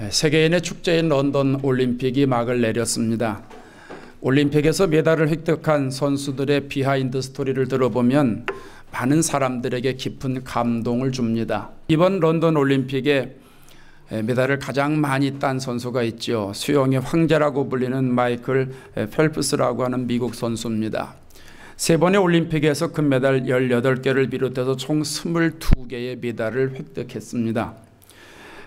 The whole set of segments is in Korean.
세계인의 축제인 런던 올림픽이 막을 내렸습니다. 올림픽에서 메달을 획득한 선수들의 비하인드 스토리를 들어보면 많은 사람들에게 깊은 감동을 줍니다. 이번 런던 올림픽에 메달을 가장 많이 딴 선수가 있죠. 수영의 황제라고 불리는 마이클 펠프스라고 하는 미국 선수입니다. 세 번의 올림픽에서 금메달 18개를 비롯해서 총 22개의 메달을 획득했습니다.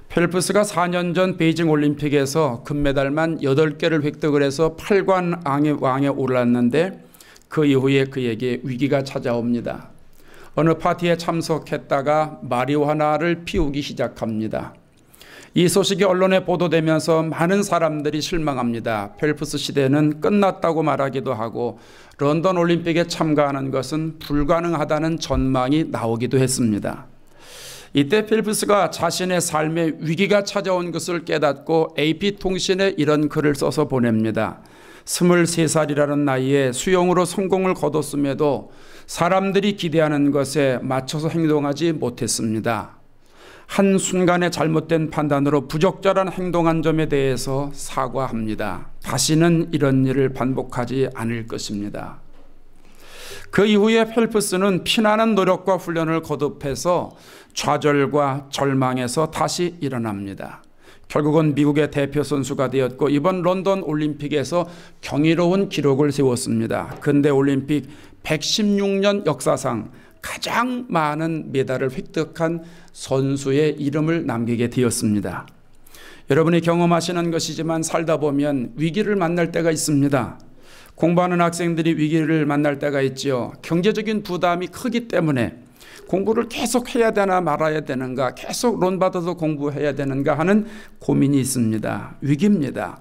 펠프스가 4년 전 베이징 올림픽에서 금메달만 8개를 획득을 해서 8관 왕에 올랐는데 그 이후에 그에게 위기가 찾아옵니다. 어느 파티에 참석했다가 마리화나를 피우기 시작합니다. 이 소식이 언론에 보도되면서 많은 사람들이 실망합니다. 펠프스 시대는 끝났다고 말하기도 하고 런던 올림픽에 참가하는 것은 불가능하다는 전망이 나오기도 했습니다. 이때 펠프스가 자신의 삶에 위기가 찾아온 것을 깨닫고 AP통신에 이런 글을 써서 보냅니다. 23살이라는 나이에 수영으로 성공을 거뒀음에도 사람들이 기대하는 것에 맞춰서 행동하지 못했습니다. 한순간의 잘못된 판단으로 부적절한 행동한 점에 대해서 사과합니다. 다시는 이런 일을 반복하지 않을 것입니다. 그 이후에 펠프스는 피나는 노력과 훈련을 거듭해서 좌절과 절망에서 다시 일어납니다. 결국은 미국의 대표 선수가 되었고 이번 런던 올림픽에서 경이로운 기록을 세웠습니다. 근대 올림픽 116년 역사상 가장 많은 메달을 획득한 선수의 이름을 남기게 되었습니다. 여러분이 경험하시는 것이지만 살다 보면 위기를 만날 때가 있습니다. 공부하는 학생들이 위기를 만날 때가 있죠. 경제적인 부담이 크기 때문에 공부를 계속 해야 되나 말아야 되는가, 계속 론 받아서 공부해야 되는가 하는 고민이 있습니다. 위기입니다.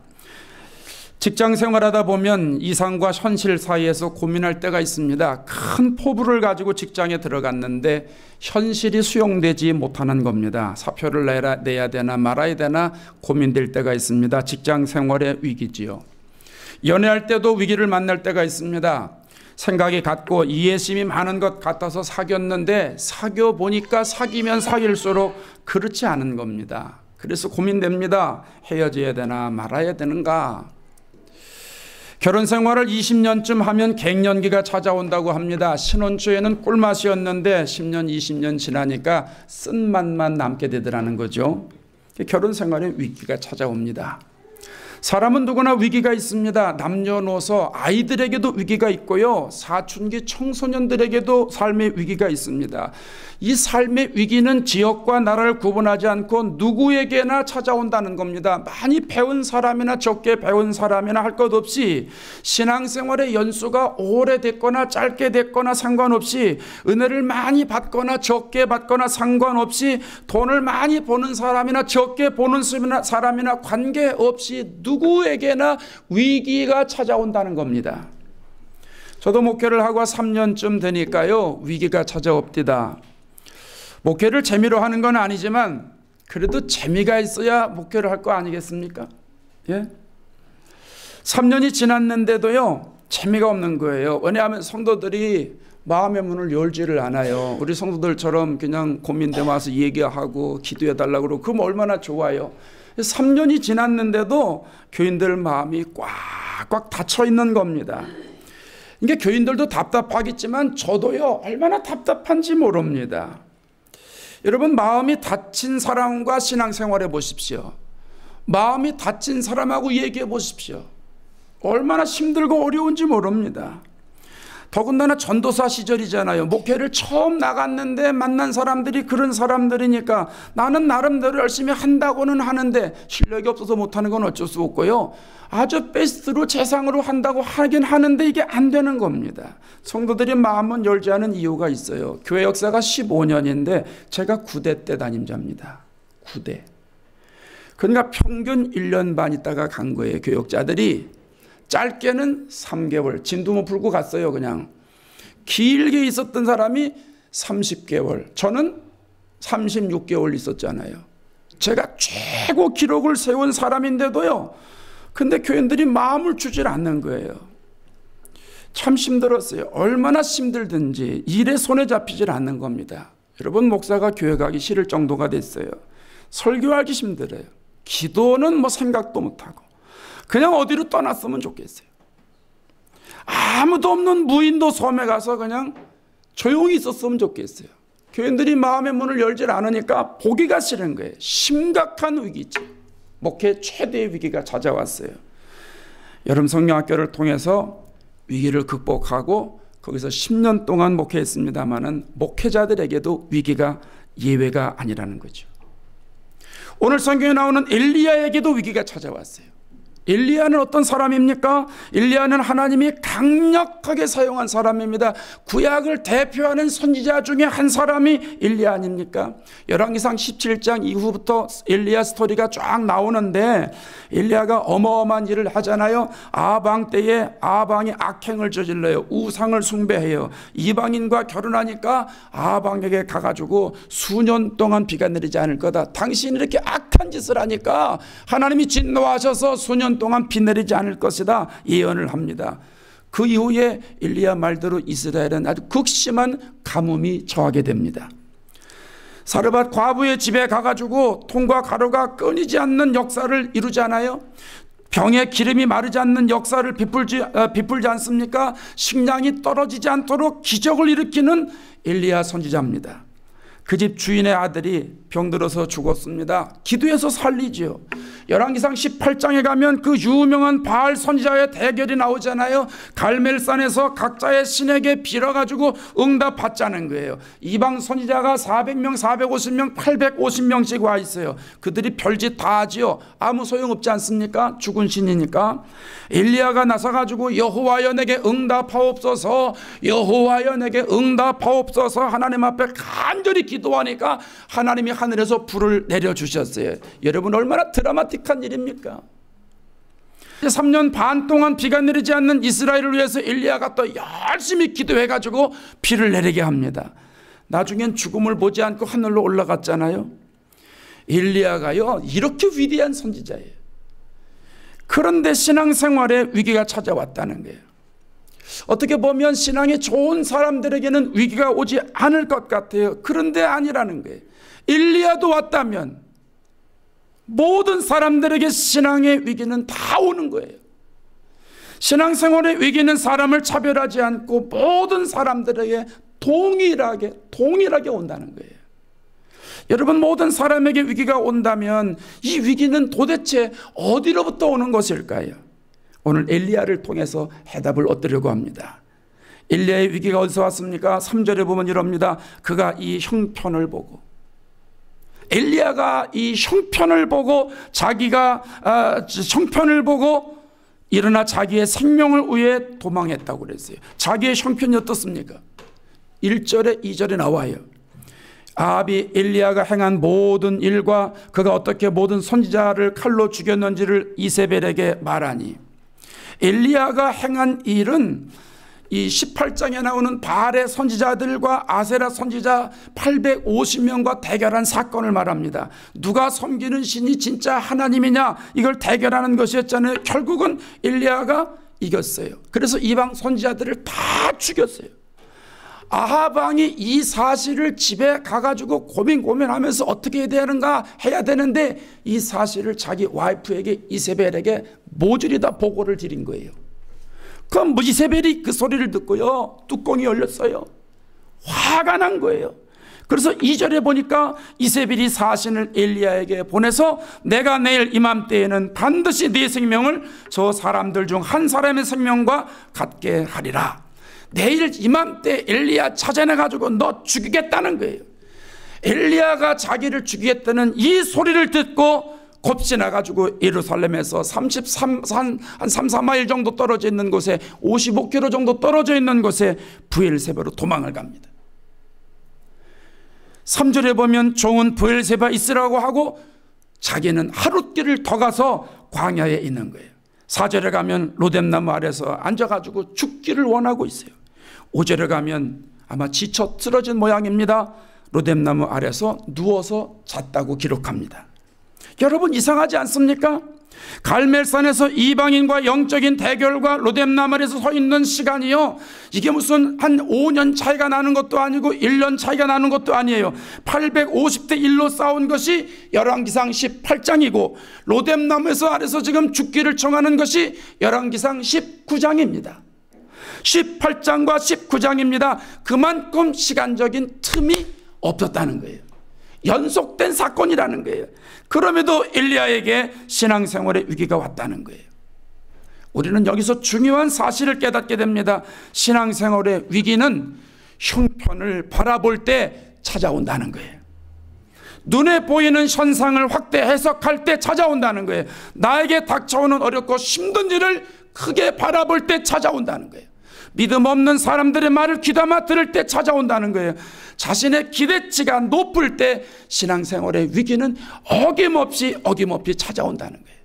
직장 생활하다 보면 이상과 현실 사이에서 고민할 때가 있습니다. 큰 포부를 가지고 직장에 들어갔는데 현실이 수용되지 못하는 겁니다. 사표를 내야 되나 말아야 되나 고민될 때가 있습니다. 직장 생활의 위기지요. 연애할 때도 위기를 만날 때가 있습니다. 생각이 같고 이해심이 많은 것 같아서 사귀었는데 사귀어 보니까 사귀면 사귈수록 그렇지 않은 겁니다. 그래서 고민됩니다. 헤어져야 되나 말아야 되는가. 결혼 생활을 20년쯤 하면 갱년기가 찾아온다고 합니다. 신혼 초에는 꿀맛이었는데 10년, 20년 지나니까 쓴맛만 남게 되더라는 거죠. 결혼 생활에 위기가 찾아옵니다. 사람은 누구나 위기가 있습니다. 남녀노소 아이들에게도 위기가 있고요. 사춘기 청소년들에게도 삶의 위기가 있습니다. 이 삶의 위기는 지역과 나라를 구분하지 않고 누구에게나 찾아온다는 겁니다. 많이 배운 사람이나 적게 배운 사람이나 할 것 없이 신앙생활의 연수가 오래됐거나 짧게 됐거나 상관없이 은혜를 많이 받거나 적게 받거나 상관없이 돈을 많이 버는 사람이나 적게 버는 사람이나 관계없이 누구에게나 위기가 찾아온다는 겁니다. 저도 목회를 하고 3년쯤 되니까요, 위기가 찾아옵니다. 목회를 재미로 하는 건 아니지만 그래도 재미가 있어야 목회를 할 거 아니겠습니까? 예? 3년이 지났는데도요, 재미가 없는 거예요. 왜냐하면 성도들이 마음의 문을 열지를 않아요. 우리 성도들처럼 그냥 고민되면 와서 얘기하고 기도해 달라고 그러고 그럼 얼마나 좋아요. 3년이 지났는데도 교인들 마음이 꽉꽉 닫혀 있는 겁니다. 이게 교인들도 답답하겠지만 저도요, 얼마나 답답한지 모릅니다. 여러분, 마음이 닫힌 사람과 신앙생활해 보십시오. 마음이 닫힌 사람하고 얘기해 보십시오. 얼마나 힘들고 어려운지 모릅니다. 더군다나 전도사 시절이잖아요. 목회를 처음 나갔는데 만난 사람들이 그런 사람들이니까 나는 나름대로 열심히 한다고는 하는데 실력이 없어서 못하는 건 어쩔 수 없고요. 아주 베스트로 최상으로 한다고 하긴 하는데 이게 안 되는 겁니다. 성도들이 마음은 열지 않은 이유가 있어요. 교회 역사가 15년인데 제가 9대 때 담임자입니다. 9대. 그러니까 평균 1년 반 있다가 간 거예요. 교역자들이. 짧게는 3개월 진도 못 풀고 갔어요. 그냥 길게 있었던 사람이 30개월, 저는 36개월 있었잖아요. 제가 최고 기록을 세운 사람인데도요, 근데 교인들이 마음을 주질 않는 거예요. 참 힘들었어요. 얼마나 힘들든지 일에 손에 잡히질 않는 겁니다. 여러분, 목사가 교회 가기 싫을 정도가 됐어요. 설교하기 힘들어요. 기도는 뭐 생각도 못하고 그냥 어디로 떠났으면 좋겠어요. 아무도 없는 무인도 섬에 가서 그냥 조용히 있었으면 좋겠어요. 교인들이 마음의 문을 열질 않으니까 보기가 싫은 거예요. 심각한 위기죠. 목회 최대의 위기가 찾아왔어요. 여름 성경학교를 통해서 위기를 극복하고 거기서 10년 동안 목회했습니다마는 목회자들에게도 위기가 예외가 아니라는 거죠. 오늘 성경에 나오는 엘리야에게도 위기가 찾아왔어요. 엘리야는 어떤 사람입니까? 엘리야는 하나님이 강력하게 사용한 사람입니다. 구약을 대표하는 선지자 중에 한 사람이 엘리야 아닙니까? 열왕기상 17장 이후부터 엘리야 스토리가 쫙 나오는데 엘리야가 어마어마한 일을 하잖아요. 아방 때에 아방이 악행을 저질러요. 우상을 숭배해요. 이방인과 결혼하니까 아방에게 가가지고 수년 동안 비가 내리지 않을 거다. 당신이 이렇게 악한 짓을 하니까 하나님이 진노하셔서 수년 동안 비 내리지 않을 것이다 예언을 합니다. 그 이후에 엘리야 말대로 이스라엘은 아주 극심한 가뭄이 처하게 됩니다. 사르밧 과부의 집에 가가지고 통과 가루가 끊이지 않는 역사를 이루잖아요. 병에 기름이 마르지 않는 역사를 비풀지 않습니까? 식량이 떨어지지 않도록 기적을 일으키는 엘리야 선지자입니다. 그 집 주인의 아들이 병들어서 죽었습니다. 기도해서 살리지요. 열왕기상 18장에 가면 그 유명한 바알 선지자의 대결이 나오잖아요. 갈멜산에서 각자의 신에게 빌어가지고 응답받자는 거예요. 이방 선지자가 400명, 450명, 850명씩 와 있어요. 그들이 별짓 다 하지요. 아무 소용없지 않습니까? 죽은 신이니까. 엘리야가 나서가지고 여호와여 내게 응답하옵소서, 여호와여 내게 응답하옵소서 하나님 앞에 간절히 기도하니까 하나님이 하늘에서 불을 내려주셨어요. 여러분 얼마나 드라마틱한 일입니까? 3년 반 동안 비가 내리지 않는 이스라엘을 위해서 엘리야가 또 열심히 기도해가지고 비를 내리게 합니다. 나중엔 죽음을 보지 않고 하늘로 올라갔잖아요. 엘리야가요 이렇게 위대한 선지자예요. 그런데 신앙생활에 위기가 찾아왔다는 거예요. 어떻게 보면 신앙이 좋은 사람들에게는 위기가 오지 않을 것 같아요. 그런데 아니라는 거예요. 엘리야도 왔다면 모든 사람들에게 신앙의 위기는 다 오는 거예요. 신앙생활의 위기는 사람을 차별하지 않고 모든 사람들에게 동일하게 온다는 거예요. 여러분 모든 사람에게 위기가 온다면 이 위기는 도대체 어디로부터 오는 것일까요? 오늘 엘리야를 통해서 해답을 얻으려고 합니다. 엘리야의 위기가 어디서 왔습니까? 3절에 보면 이럽니다. 그가 이 형편을 보고 엘리야가 이 형편을 보고 형편을 보고 일어나 자기의 생명을 위해 도망했다고 그랬어요. 자기의 형편이 어떻습니까? 1절에 2절에 나와요. 아합이 엘리야가 행한 모든 일과 그가 어떻게 모든 선지자를 칼로 죽였는지를 이세벨에게 말하니 엘리야가 행한 일은 이 18장에 나오는 바알의 선지자들과 아세라 선지자 850명과 대결한 사건을 말합니다. 누가 섬기는 신이 진짜 하나님이냐 이걸 대결하는 것이었잖아요. 결국은 엘리야가 이겼어요. 그래서 이방 선지자들을 다 죽였어요. 아합 왕이 이 사실을 집에 가가지고 고민하면서 어떻게 해야 되는가 해야 되는데 이 사실을 자기 와이프에게 이세벨에게 모조리 다 보고를 드린 거예요. 그럼 이세벨이 그 소리를 듣고요 뚜껑이 열렸어요. 화가 난 거예요. 그래서 2절에 보니까 이세벨이 사신을 엘리야에게 보내서 내가 내일 이맘때에는 반드시 네 생명을 저 사람들 중 한 사람의 생명과 같게 하리라. 내일 이맘때 엘리야 찾아내가지고 너 죽이겠다는 거예요. 엘리야가 자기를 죽이겠다는 이 소리를 듣고 곱시 나가지고 예루살렘에서 한 3-4마일 정도 떨어져 있는 곳에 55km 정도 떨어져 있는 곳에 브엘세바로 도망을 갑니다. 3절에 보면 종은 브엘세바 있으라고 하고 자기는 하룻길을 더 가서 광야에 있는 거예요. 4절에 가면 로뎀나무 아래서 앉아가지고 죽기를 원하고 있어요. 5절에 가면 아마 지쳐 쓰러진 모양입니다. 로뎀나무 아래서 누워서 잤다고 기록합니다. 여러분 이상하지 않습니까? 갈멜산에서 이방인과 영적인 대결과 로뎀나말에서 서 있는 시간이요, 이게 무슨 한 5년 차이가 나는 것도 아니고 1년 차이가 나는 것도 아니에요. 850대 1로 싸운 것이 열왕기상 18장이고 로뎀나무에서 아래서 지금 죽기를 청하는 것이 열왕기상 19장입니다. 18장과 19장입니다. 그만큼 시간적인 틈이 없었다는 거예요. 연속된 사건이라는 거예요. 그럼에도 엘리야에게 신앙생활의 위기가 왔다는 거예요. 우리는 여기서 중요한 사실을 깨닫게 됩니다. 신앙생활의 위기는 형편을 바라볼 때 찾아온다는 거예요. 눈에 보이는 현상을 확대 해석할 때 찾아온다는 거예요. 나에게 닥쳐오는 어렵고 힘든 일을 크게 바라볼 때 찾아온다는 거예요. 믿음 없는 사람들의 말을 귀담아 들을 때 찾아온다는 거예요. 자신의 기대치가 높을 때 신앙생활의 위기는 어김없이 찾아온다는 거예요.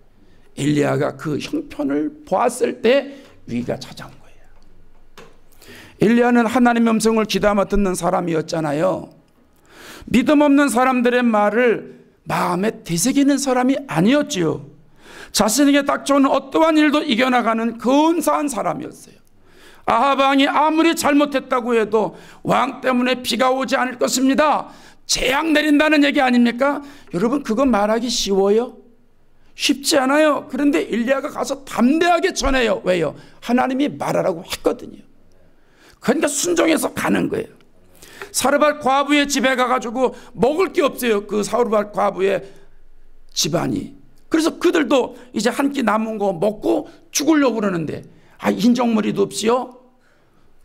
엘리야가 그 형편을 보았을 때 위기가 찾아온 거예요. 엘리야는 하나님의 음성을 귀담아 듣는 사람이었잖아요. 믿음 없는 사람들의 말을 마음에 되새기는 사람이 아니었지요. 자신에게 닥쳐오는 어떠한 일도 이겨나가는 근사한 사람이었어요. 아합 왕이 아무리 잘못했다고 해도 왕 때문에 비가 오지 않을 것입니다, 재앙 내린다는 얘기 아닙니까? 여러분, 그거 말하기 쉬워요? 쉽지 않아요. 그런데 엘리야가 가서 담대하게 전해요. 왜요? 하나님이 말하라고 했거든요. 그러니까 순종해서 가는 거예요. 사르밧 과부의 집에 가가지고 먹을 게 없어요, 그 사르밧 과부의 집안이. 그래서 그들도 이제 한 끼 남은 거 먹고 죽으려고 그러는데, 인정머리도 없이요,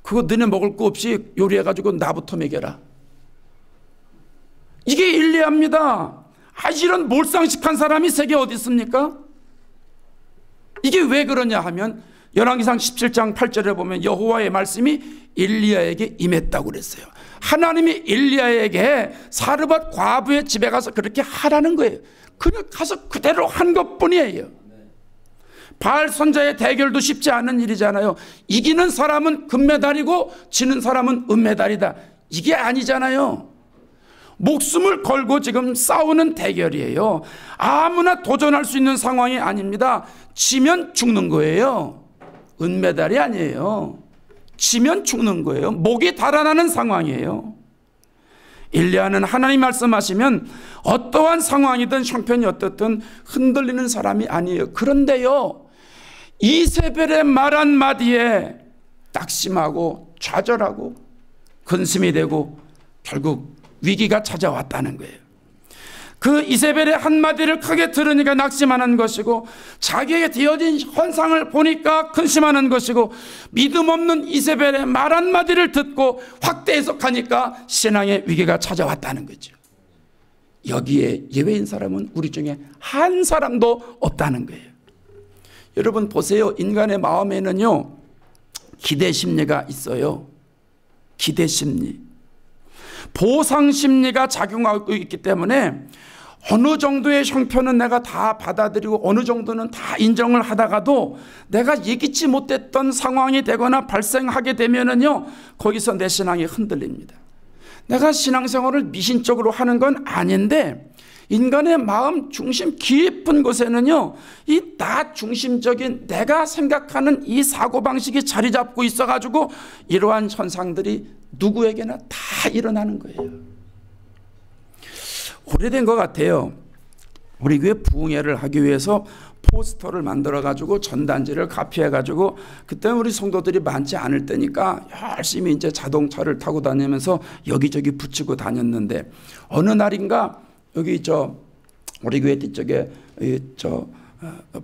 그거 너네 먹을 거 없이 요리해가지고 나부터 먹여라. 이게 엘리야입니다. 이런 몰상식한 사람이 세계에 어디 있습니까? 이게 왜 그러냐 하면 열왕기상 17장 8절에 보면 여호와의 말씀이 엘리야에게 임했다고 그랬어요. 하나님이 엘리야에게 사르밧 과부의 집에 가서 그렇게 하라는 거예요. 그냥 가서 그대로 한 것뿐이에요. 바알 선자의 대결도 쉽지 않은 일이잖아요. 이기는 사람은 금메달이고 지는 사람은 은메달이다, 이게 아니잖아요. 목숨을 걸고 지금 싸우는 대결이에요. 아무나 도전할 수 있는 상황이 아닙니다. 지면 죽는 거예요. 은메달이 아니에요. 지면 죽는 거예요. 목이 달아나는 상황이에요. 엘리야는 하나님 말씀하시면 어떠한 상황이든 형편이 어떻든 흔들리는 사람이 아니에요. 그런데요, 이세벨의 말 한마디에 낙심하고 좌절하고 근심이 되고 결국 위기가 찾아왔다는 거예요. 그 이세벨의 한마디를 크게 들으니까 낙심하는 것이고, 자기에게 되어진 현상을 보니까 근심하는 것이고, 믿음 없는 이세벨의 말 한마디를 듣고 확대 해석하니까 신앙의 위기가 찾아왔다는 거죠. 여기에 예외인 사람은 우리 중에 한 사람도 없다는 거예요. 여러분 보세요. 인간의 마음에는요, 기대심리가 있어요. 기대심리, 보상심리가 작용하고 있기 때문에 어느 정도의 형편은 내가 다 받아들이고 어느 정도는 다 인정을 하다가도 내가 예기치 못했던 상황이 되거나 발생하게 되면은요, 거기서 내 신앙이 흔들립니다. 내가 신앙생활을 미신적으로 하는 건 아닌데 인간의 마음 중심 깊은 곳에는요, 이 나 중심적인 내가 생각하는 이 사고방식이 자리 잡고 있어가지고 이러한 현상들이 누구에게나 다 일어나는 거예요. 오래된 것 같아요. 우리 교회 부흥회를 하기 위해서 포스터를 만들어가지고 전단지를 카피해가지고, 그때 우리 성도들이 많지 않을 때니까 열심히 이제 자동차를 타고 다니면서 여기저기 붙이고 다녔는데, 어느 날인가 여기 우리 교회 뒤쪽에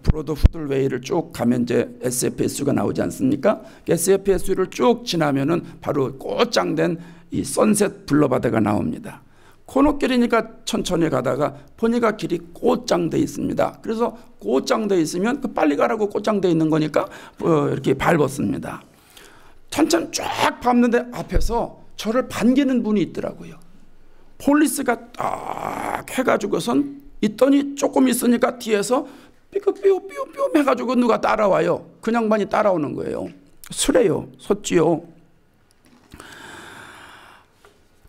브로드 후들웨이를 쭉 가면 이제 SFSU가 나오지 않습니까? SFSU를 쭉 지나면은 바로 꽃장된 이 선셋 블러바드가 나옵니다. 코너길이니까 천천히 가다가 보니까 길이 꽃장돼 있습니다. 그래서 꽃장돼 있으면 그 빨리 가라고 꽃장돼 있는 거니까 이렇게 밟았습니다. 천천히 쫙 밟는데 앞에서 저를 반기는 분이 있더라고요. 폴리스가 딱 해가지고선 있더니 조금 있으니까 뒤에서 삐삐삐삐삐 해가지고 누가 따라와요. 그 양반이 따라오는 거예요. 수레요, 섰지요.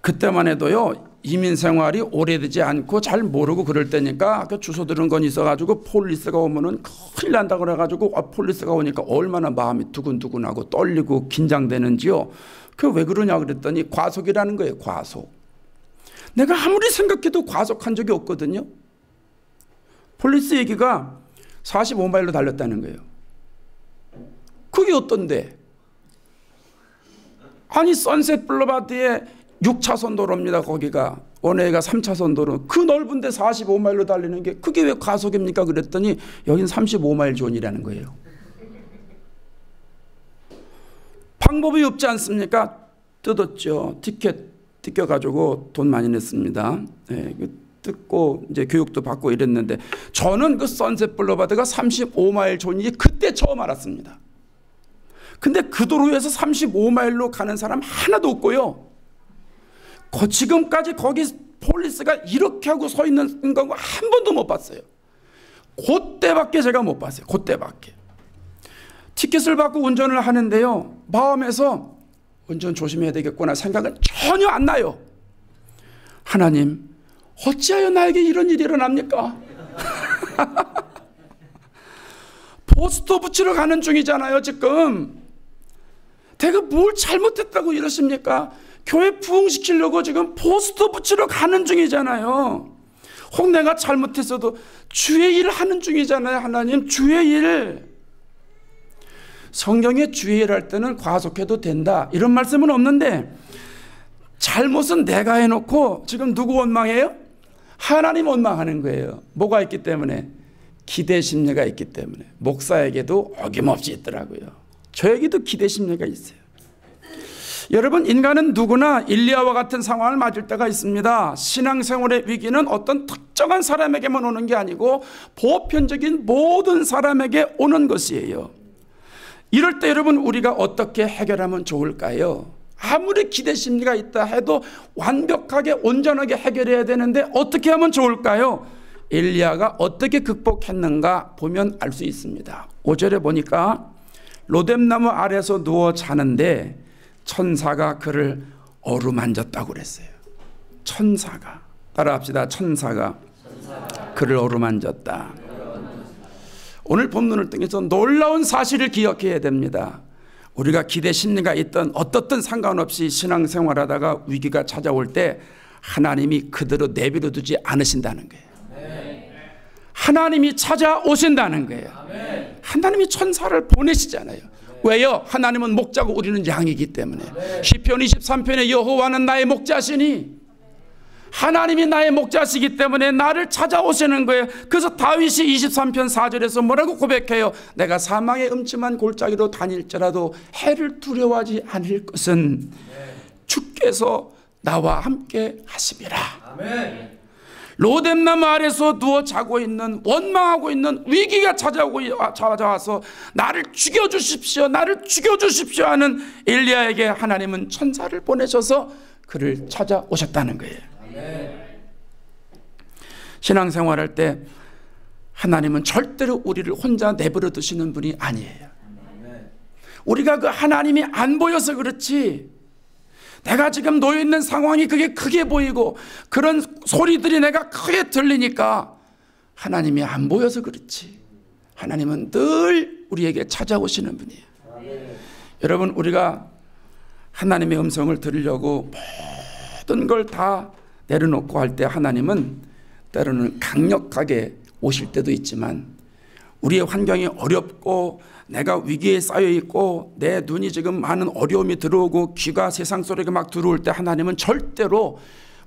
그때만 해도요, 이민 생활이 오래되지 않고 잘 모르고 그럴 때니까 그 주소 들은 건 있어가지고 폴리스가 오면은 큰일 난다 그래가지고 폴리스가 오니까 얼마나 마음이 두근두근하고 떨리고 긴장되는지요. 그 왜 그러냐 그랬더니 과속이라는 거예요. 과속. 내가 아무리 생각해도 과속한 적이 없거든요. 폴리스 얘기가 45마일로 달렸다는 거예요. 그게 어떤데? 아니 선셋 블루바드에 6차선 도로입니다. 거기가 원웨이가 3차선 도로. 그 넓은데 45마일로 달리는 게 그게 왜 과속입니까? 그랬더니 여긴 35마일 존이라는 거예요. 방법이 없지 않습니까? 뜯었죠. 티켓 뜯겨가지고 돈 많이 냈습니다. 네, 뜯고 이제 교육도 받고 이랬는데 저는 그 선셋 블루바드가 35마일 존인지 그때 처음 알았습니다. 근데 그 도로에서 35마일로 가는 사람 하나도 없고요. 지금까지 거기 폴리스가 이렇게 하고 서 있는 거 한 번도 못 봤어요. 그때밖에 제가 못 봤어요. 그때밖에. 티켓을 받고 운전을 하는데요. 마음에서 운전 조심해야 되겠구나 생각은 전혀 안 나요. 하나님, 어찌하여 나에게 이런 일이 일어납니까? 포스터 붙이러 가는 중이잖아요, 지금. 내가 뭘 잘못했다고 이러십니까? 교회 부흥시키려고 지금 포스터 붙이러 가는 중이잖아요. 혹 내가 잘못했어도 주의 일 하는 중이잖아요. 하나님, 주의 일. 성경에 주의 일 할 때는 과속해도 된다 이런 말씀은 없는데 잘못은 내가 해놓고 지금 누구 원망해요? 하나님 원망하는 거예요. 뭐가 있기 때문에? 기대 심리가 있기 때문에. 목사에게도 어김없이 있더라고요. 저에게도 기대 심리가 있어요. 여러분, 인간은 누구나 일리야와 같은 상황을 맞을 때가 있습니다. 신앙생활의 위기는 어떤 특정한 사람에게만 오는 게 아니고 보편적인 모든 사람에게 오는 것이에요. 이럴 때 여러분, 우리가 어떻게 해결하면 좋을까요? 아무리 기대 심리가 있다 해도 완벽하게 온전하게 해결해야 되는데 어떻게 하면 좋을까요? 엘리야가 어떻게 극복했는가 보면 알 수 있습니다. 5절에 보니까 로뎀나무 아래서 누워 자는데 천사가 그를 어루만졌다고 그랬어요. 천사가. 따라합시다. 천사가 그를 어루만졌다. 오늘 본문을 통해서 놀라운 사실을 기억해야 됩니다. 우리가 기대 심리가 있던 어떻든 상관없이 신앙생활하다가 위기가 찾아올 때 하나님이 그대로 내버려 두지 않으신다는 거예요. 하나님이 찾아오신다는 거예요. 하나님이 천사를 보내시잖아요. 왜요? 하나님은 목자고 우리는 양이기 때문에. 시편 23편에 여호와는 나의 목자시니, 하나님이 나의 목자시기 때문에 나를 찾아오시는 거예요. 그래서 다윗이 23편 4절에서 뭐라고 고백해요? 내가 사망의 음침한 골짜기로 다닐지라도 해를 두려워하지 않을 것은 주께서 나와 함께 하심이라. 아멘. 로뎀나무 아래서 누워 자고 있는, 원망하고 있는, 위기가 찾아와서 나를 죽여주십시오, 나를 죽여주십시오 하는 엘리야에게 하나님은 천사를 보내셔서 그를 찾아오셨다는 거예요. 신앙생활할 때 하나님은 절대로 우리를 혼자 내버려 두시는 분이 아니에요. 우리가 그 하나님이 안 보여서 그렇지, 내가 지금 놓여있는 상황이 그게 크게 보이고 그런 소리들이 내가 크게 들리니까 하나님이 안 보여서 그렇지, 하나님은 늘 우리에게 찾아오시는 분이에요. 여러분, 우리가 하나님의 음성을 들으려고 모든 걸 다 내려놓고 할 때 하나님은 때로는 강력하게 오실 때도 있지만, 우리의 환경이 어렵고 내가 위기에 쌓여 있고 내 눈이 지금 많은 어려움이 들어오고 귀가 세상 소리가 막 들어올 때 하나님은 절대로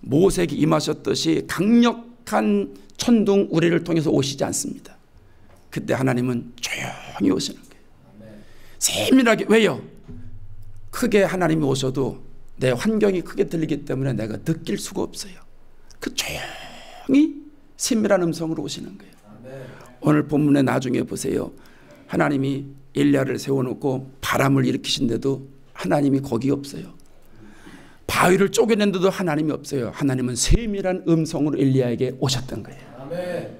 모세에게 임하셨듯이 강력한 천둥 우레를 통해서 오시지 않습니다. 그때 하나님은 조용히 오시는 거예요. 세밀하게. 왜요? 크게 하나님이 오셔도 내 환경이 크게 들리기 때문에 내가 느낄 수가 없어요. 그 조용히 세밀한 음성으로 오시는 거예요. 오늘 본문의 나중에 보세요. 하나님이 엘리야를 세워놓고 바람을 일으키신데도 하나님이 거기 없어요. 바위를 쪼개낸데도 하나님이 없어요. 하나님은 세밀한 음성으로 엘리야에게 오셨던 거예요.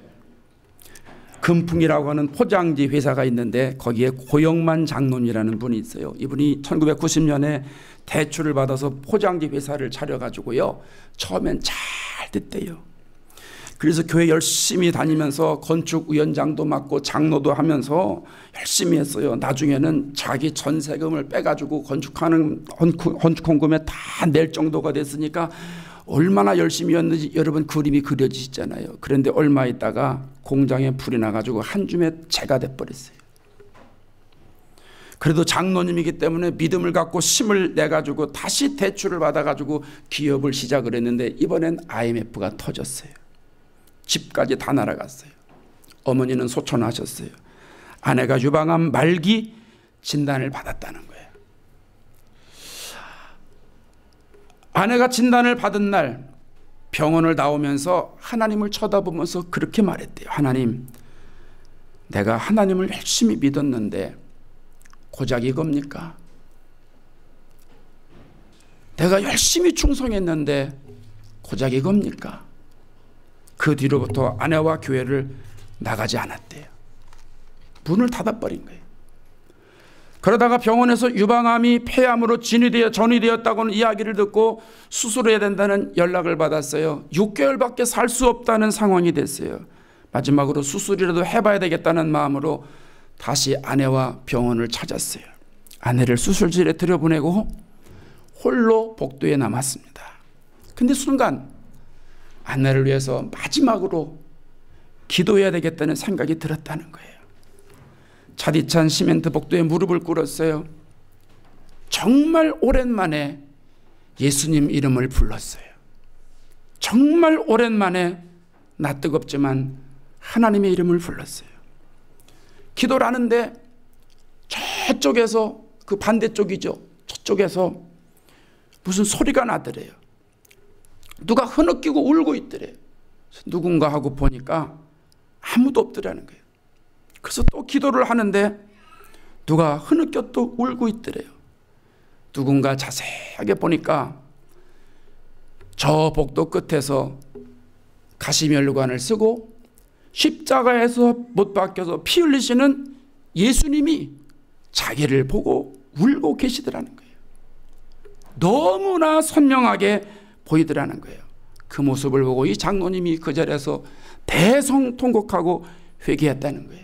금풍이라고 하는 포장지 회사가 있는데 거기에 고영만 장로님이라는 분이 있어요. 이분이 1990년에 대출을 받아서 포장지 회사를 차려가지고요, 처음엔 잘 됐대요. 그래서 교회 열심히 다니면서 건축위원장도 맡고 장로도 하면서 열심히 했어요. 나중에는 자기 전세금을 빼가지고 건축헌금에 다 낼 정도가 됐으니까 얼마나 열심히 했는지 여러분 그림이 그려지시잖아요. 그런데 얼마 있다가 공장에 불이 나가지고 한 줌에 재가 돼버렸어요. 그래도 장로님이기 때문에 믿음을 갖고 힘을 내가지고 다시 대출을 받아가지고 기업을 시작을 했는데 이번엔 IMF가 터졌어요. 집까지 다 날아갔어요. 어머니는 소천하셨어요. 아내가 유방암 말기 진단을 받았다는 거예요. 아내가 진단을 받은 날 병원을 나오면서 하나님을 쳐다보면서 그렇게 말했대요. 하나님, 내가 하나님을 열심히 믿었는데 고작 이겁니까? 내가 열심히 충성했는데 고작 이겁니까? 그 뒤로부터 아내와 교회를 나가지 않았대요. 문을 닫아버린 거예요. 그러다가 병원에서 유방암이 폐암으로 전이되었다고는 이야기를 듣고 수술해야 된다는 연락을 받았어요. 6개월밖에 살 수 없다는 상황이 됐어요. 마지막으로 수술이라도 해봐야 되겠다는 마음으로 다시 아내와 병원을 찾았어요. 아내를 수술실에 들여보내고 홀로 복도에 남았습니다. 근데 순간 아내를 위해서 마지막으로 기도해야 되겠다는 생각이 들었다는 거예요. 차디찬 시멘트 복도에 무릎을 꿇었어요. 정말 오랜만에 예수님 이름을 불렀어요. 정말 오랜만에 나 뜨겁지만 하나님의 이름을 불렀어요. 기도를 하는데 저쪽에서, 그 반대쪽이죠, 저쪽에서 무슨 소리가 나더래요. 누가 흐느끼고 울고 있더래요. 누군가 하고 보니까 아무도 없더라는 거예요. 그래서 또 기도를 하는데 누가 흐느껴 또 울고 있더래요. 누군가 자세하게 보니까 저 복도 끝에서 가시면류관을 쓰고 십자가에서 못 박혀서 피 흘리시는 예수님이 자기를 보고 울고 계시더라는 거예요. 너무나 선명하게 보이더라는 거예요. 그 모습을 보고 이 장로님이 그 자리에서 대성통곡하고 회개했다는 거예요.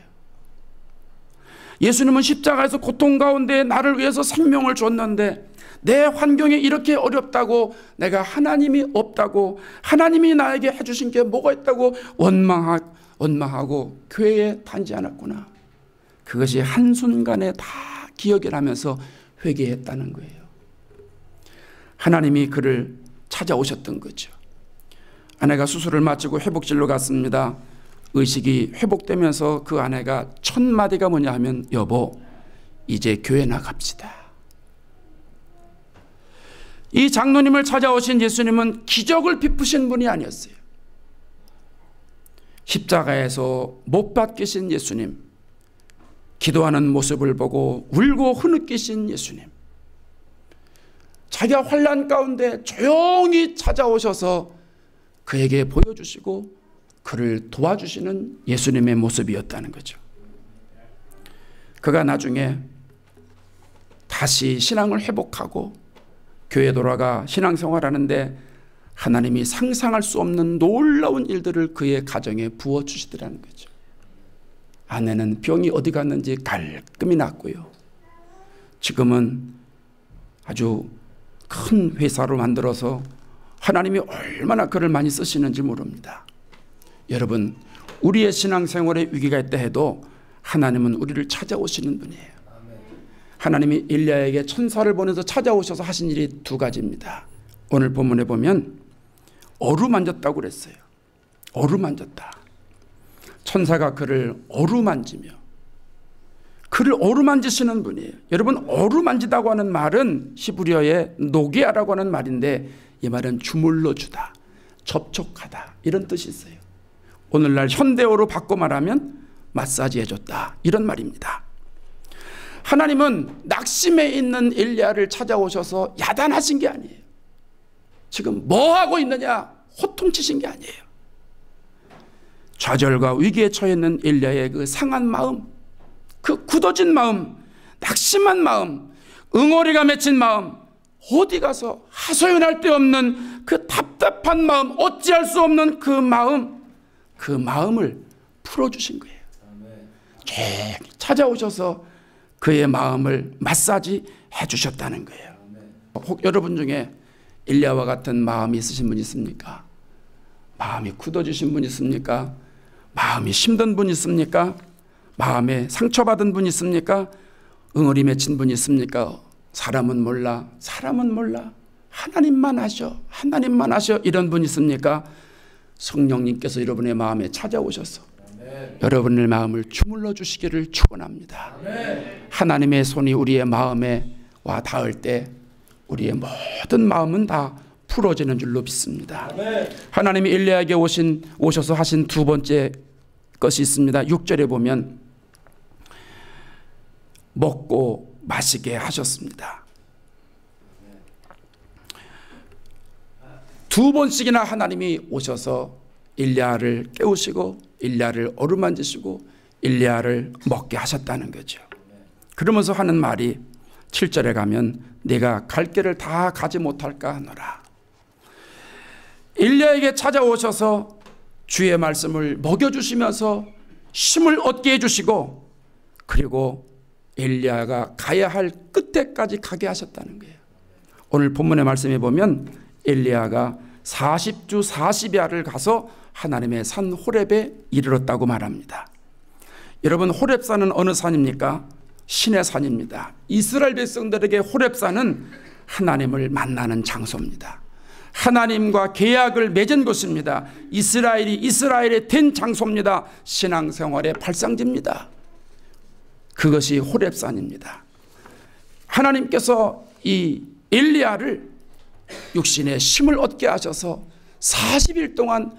예수님은 십자가에서 고통 가운데 나를 위해서 생명을 줬는데 내 환경이 이렇게 어렵다고, 내가 하나님이 없다고, 하나님이 나에게 해주신 게 뭐가 있다고 원망하고 교회에 다니지 않았구나. 그것이 한순간에 다 기억이 나면서 회개했다는 거예요. 하나님이 그를 찾아오셨던 거죠. 아내가 수술을 마치고 회복실로 갔습니다. 의식이 회복되면서 그 아내가 첫 마디가 뭐냐 하면, 여보, 이제 교회 나갑시다. 이 장로님을 찾아오신 예수님은 기적을 베푸신 분이 아니었어요. 십자가에서 못 박히신 예수님, 기도하는 모습을 보고 울고 흐느끼신 예수님, 자기가 환난 가운데 조용히 찾아오셔서 그에게 보여주시고 그를 도와주시는 예수님의 모습이었다는 거죠. 그가 나중에 다시 신앙을 회복하고 교회에 돌아가 신앙생활하는데 하나님이 상상할 수 없는 놀라운 일들을 그의 가정에 부어주시더라는 거죠. 아내는 병이 어디 갔는지 깔끔히 낫고요. 지금은 아주 큰 회사로 만들어서 하나님이 얼마나 그를 많이 쓰시는지 모릅니다. 여러분, 우리의 신앙생활에 위기가 있다 해도 하나님은 우리를 찾아오시는 분이에요. 하나님이 엘리야에게 천사를 보내서 찾아오셔서 하신 일이 두 가지입니다. 오늘 본문에 보면 어루만졌다고 그랬어요. 어루만졌다. 천사가 그를 어루만지며, 그를 어루만지시는 분이에요. 여러분, 어루만지다고 하는 말은 히브리어의 노게아라고 하는 말인데, 이 말은 주물러 주다, 접촉하다, 이런 뜻이 있어요. 오늘날 현대어로 바꿔 말하면 마사지 해줬다, 이런 말입니다. 하나님은 낙심해 있는 엘리야를 찾아오셔서 야단하신 게 아니에요. 지금 뭐 하고 있느냐 호통치신 게 아니에요. 좌절과 위기에 처해 있는 엘리야의 그 상한 마음, 그 굳어진 마음, 낙심한 마음, 응어리가 맺힌 마음, 어디 가서 하소연할 데 없는 그 답답한 마음, 어찌할 수 없는 그 마음, 그 마음을 풀어주신 거예요. 찾아오셔서 그의 마음을 마사지 해주셨다는 거예요. 혹 여러분 중에 엘리야와 같은 마음이 있으신 분 있습니까? 마음이 굳어지신 분 있습니까? 마음이 힘든 분 있습니까? 마음에 상처받은 분 있습니까? 응어리 맺힌 분 있습니까? 사람은 몰라, 사람은 몰라, 하나님만 하셔, 하나님만 하셔, 이런 분 있습니까? 성령님께서 여러분의 마음에 찾아오셔서 여러분의 마음을 주물러 주시기를 축원합니다. 하나님의 손이 우리의 마음에 와 닿을 때 우리의 모든 마음은 다 풀어지는 줄로 믿습니다. 하나님이 엘리야에게 오셔서 하신 두 번째 것이 있습니다. 6절에 보면 먹고 마시게 하셨습니다. 두 번씩이나 하나님이 오셔서 엘리야를 깨우시고 엘리야를 어루만지시고 엘리야를 먹게 하셨다는 거죠. 그러면서 하는 말이 7절에 가면 내가 갈 길을 다 가지 못할까 하노라. 엘리야에게 찾아오셔서 주의 말씀을 먹여주시면서 힘을 얻게 해주시고 그리고 엘리야가 가야 할 끝에까지 가게 하셨다는 거예요. 오늘 본문의 말씀에 보면 엘리야가 40주 40야를 가서 하나님의 산 호렙에 이르렀다고 말합니다. 여러분, 호렙산은 어느 산입니까? 신의 산입니다. 이스라엘 백성들에게 호렙산은 하나님을 만나는 장소입니다. 하나님과 계약을 맺은 곳입니다. 이스라엘이 된 장소입니다. 신앙생활의 발상지입니다. 그것이 호렙산입니다. 하나님께서 이 엘리야를 육신의 힘을 얻게 하셔서 40일 동안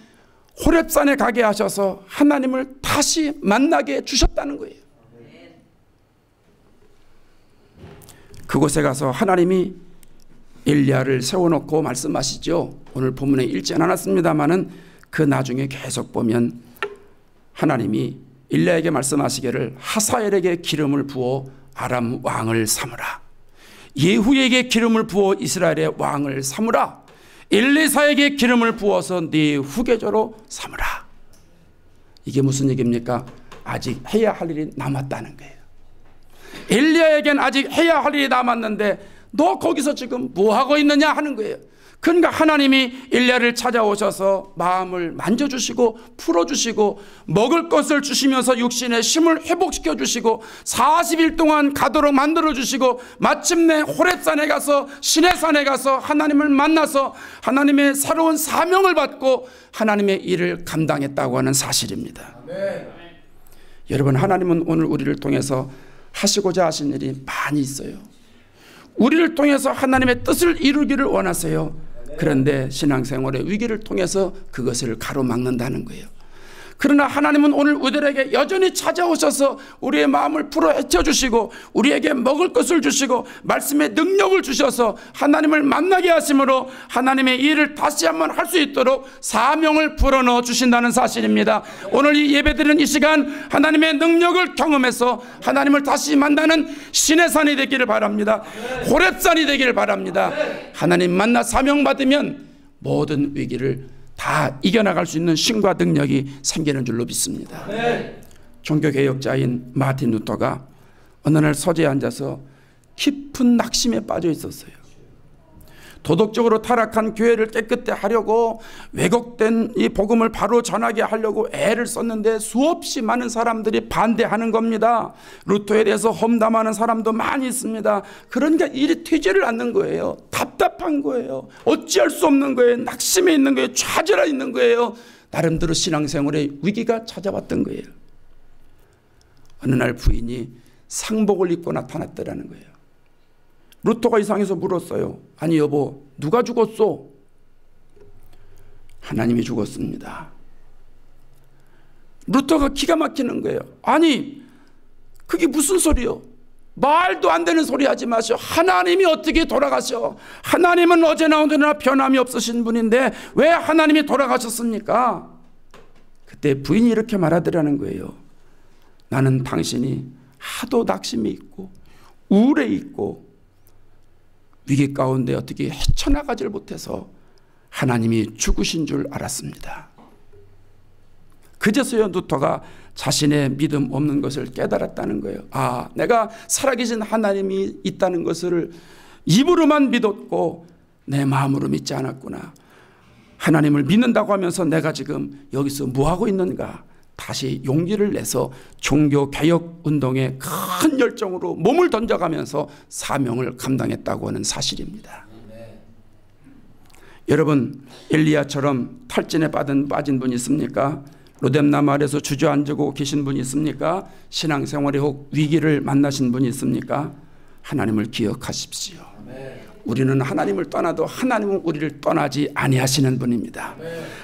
호렙산에 가게 하셔서 하나님을 다시 만나게 주셨다는 거예요. 그곳에 가서 하나님이 엘리야를 세워놓고 말씀하시죠. 오늘 본문에 읽지 않았습니다마는 그 나중에 계속 보면 하나님이 엘리야에게 말씀하시기를 하사엘에게 기름을 부어 아람 왕을 삼으라. 예후에게 기름을 부어 이스라엘의 왕을 삼으라. 엘리사에게 기름을 부어서 네 후계자로 삼으라. 이게 무슨 얘기입니까? 아직 해야 할 일이 남았다는 거예요. 엘리야에겐 아직 해야 할 일이 남았는데 너 거기서 지금 뭐하고 있느냐 하는 거예요. 그러니까 하나님이 엘리야를 찾아오셔서 마음을 만져주시고 풀어주시고 먹을 것을 주시면서 육신의 힘을 회복시켜 주시고 40일 동안 가도록 만들어 주시고 마침내 호렙산에 가서 시내산에 가서 하나님을 만나서 하나님의 새로운 사명을 받고 하나님의 일을 감당했다고 하는 사실입니다. 여러분, 하나님은 오늘 우리를 통해서 하시고자 하신 일이 많이 있어요. 우리를 통해서 하나님의 뜻을 이루기를 원하세요. 그런데 신앙생활의 위기를 통해서 그것을 가로막는다는 거예요. 그러나 하나님은 오늘 우리들에게 여전히 찾아오셔서 우리의 마음을 풀어 헤쳐주시고 우리에게 먹을 것을 주시고 말씀의 능력을 주셔서 하나님을 만나게 하심으로 하나님의 일을 다시 한번 할 수 있도록 사명을 불어넣어 주신다는 사실입니다. 오늘 이 예배드리는 이 시간 하나님의 능력을 경험해서 하나님을 다시 만나는 신의 산이 되기를 바랍니다. 호렙산이 되기를 바랍니다. 하나님 만나 사명 받으면 모든 위기를 다 이겨나갈 수 있는 힘과 능력이 생기는 줄로 믿습니다. 종교개혁자인 마틴 루터가 어느 날 서재에 앉아서 깊은 낙심에 빠져 있었어요. 도덕적으로 타락한 교회를 깨끗게 하려고 왜곡된 이 복음을 바로 전하게 하려고 애를 썼는데 수없이 많은 사람들이 반대하는 겁니다. 루터에 대해서 험담하는 사람도 많이 있습니다. 그러니까 일이 되지를 않는 거예요. 답답한 거예요. 어찌할 수 없는 거예요. 낙심해 있는 거예요. 좌절해 있는 거예요. 나름대로 신앙생활에 위기가 찾아왔던 거예요. 어느 날 부인이 상복을 입고 나타났더라는 거예요. 루터가 이상해서 물었어요. 아니 여보, 누가 죽었어? 하나님이 죽었습니다. 루터가 기가 막히는 거예요. 아니 그게 무슨 소리요? 말도 안 되는 소리 하지 마시오. 하나님이 어떻게 돌아가셔? 하나님은 어제나 오늘나 변함이 없으신 분인데 왜 하나님이 돌아가셨습니까? 그때 부인이 이렇게 말하더라는 거예요. 나는 당신이 하도 낙심이 있고 우울해 있고 위기 가운데 어떻게 헤쳐나가질 못해서 하나님이 죽으신 줄 알았습니다. 그제서야 루터가 자신의 믿음 없는 것을 깨달았다는 거예요. 아, 내가 살아계신 하나님이 있다는 것을 입으로만 믿었고 내 마음으로 믿지 않았구나. 하나님을 믿는다고 하면서 내가 지금 여기서 뭐하고 있는가. 다시 용기를 내서 종교개혁 운동에 큰 열정으로 몸을 던져가면서 사명을 감당했다고 하는 사실입니다. 여러분, 엘리야처럼 탈진에 빠진 분이 있습니까? 로뎀나 아래서 주저앉고 계신 분이 있습니까? 신앙생활에 혹 위기를 만나신 분이 있습니까? 하나님을 기억하십시오. 우리는 하나님을 떠나도 하나님은 우리를 떠나지 아니하시는 분입니다.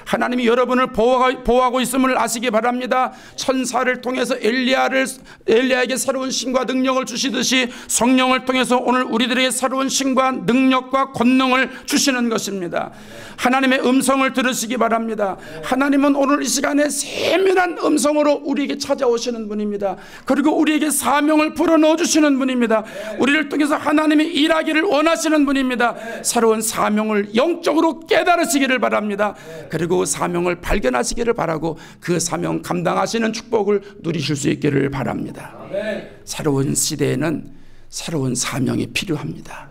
하나님이 여러분을 보호하고 있음을 아시기 바랍니다. 천사를 통해서 엘리야에게 새로운 신과 능력을 주시듯이 성령을 통해서 오늘 우리들에게 새로운 신과 능력과 권능을 주시는 것입니다. 하나님의 음성을 들으시기 바랍니다. 하나님은 오늘 이 시간에 세밀한 음성으로 우리에게 찾아오시는 분입니다. 그리고 우리에게 사명을 불어넣어 주시는 분입니다. 우리를 통해서 하나님이 일하기를 원하시는 분입니다. 새로운 사명을 영적으로 깨달으시기를 바랍니다. 그리고 사명을 발견하시기를 바라고 그 사명 감당하시는 축복을 누리실 수 있기를 바랍니다. 새로운 시대에는 새로운 사명이 필요합니다.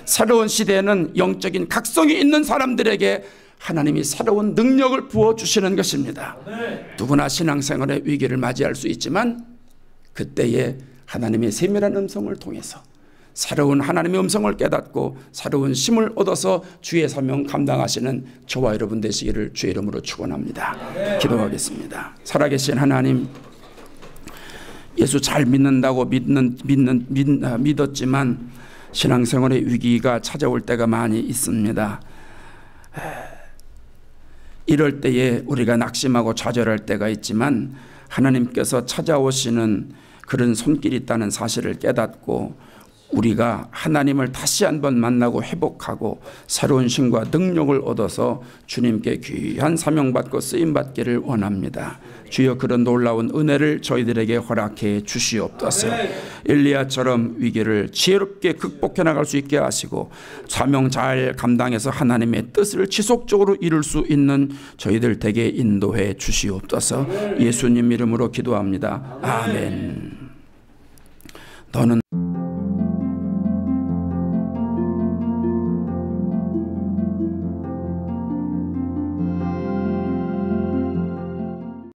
새로운 시대에는 영적인 각성이 있는 사람들에게 하나님이 새로운 능력을 부어주시는 것입니다. 누구나 신앙생활의 위기를 맞이할 수 있지만 그때에 하나님의 세밀한 음성을 통해서 새로운 하나님의 음성을 깨닫고 새로운 힘을 얻어서 주의 사명 감당하시는 저와 여러분 되시기를 주의 이름으로 축원합니다. 기도하겠습니다. 살아계신 하나님, 예수 잘 믿는다고 믿었지만 신앙생활의 위기가 찾아올 때가 많이 있습니다. 이럴 때에 우리가 낙심하고 좌절할 때가 있지만 하나님께서 찾아오시는 그런 손길이 있다는 사실을 깨닫고 우리가 하나님을 다시 한번 만나고 회복하고 새로운 신과 능력을 얻어서 주님께 귀한 사명받고 쓰임받기를 원합니다. 주여, 그런 놀라운 은혜를 저희들에게 허락해 주시옵소서. 엘리야처럼 위기를 지혜롭게 극복해 나갈 수 있게 하시고 사명 잘 감당해서 하나님의 뜻을 지속적으로 이룰 수 있는 저희들 되게 인도해 주시옵소서. 예수님 이름으로 기도합니다. 아멘. 너는